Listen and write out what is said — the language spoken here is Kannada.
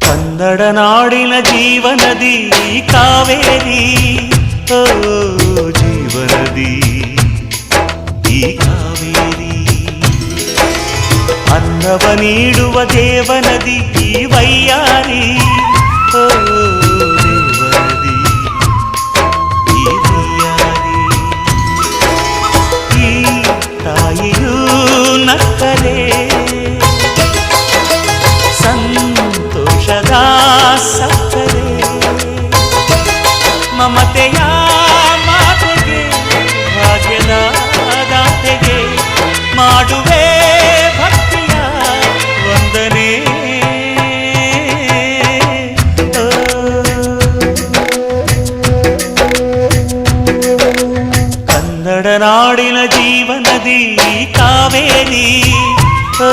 ಕನ್ನಡ ನಾಡಿನ ಜೀವನದಿ ಕಾವೇರಿ, ಓ ಜೀವನದಿ ಈ ಕಾವೇರಿ. ಅನ್ನವ ನೀಡುವ ದೇವನದಿ ಈ ವೈಯಾರಿ, ಓ ದೇವನದಿ ಈ ವೈಯಾರಿ. ಈ ತಾಯಿಯೂ ನಕ್ಕರೆ ಸಂತೋಷದ ಸಕ್ಕರೆ, ಮಮತೆಯ ಮಾತೆಗೆ ಭಾಗ್ಯದ ದಾತೆಗೆ ಮಾಡುವೆ ಭಕ್ತಿಯ ವಂದನೆ. ಕನ್ನಡ ನಾಡಿನ ಜೀವನದಿ ಕಾವೇರಿ, ಓ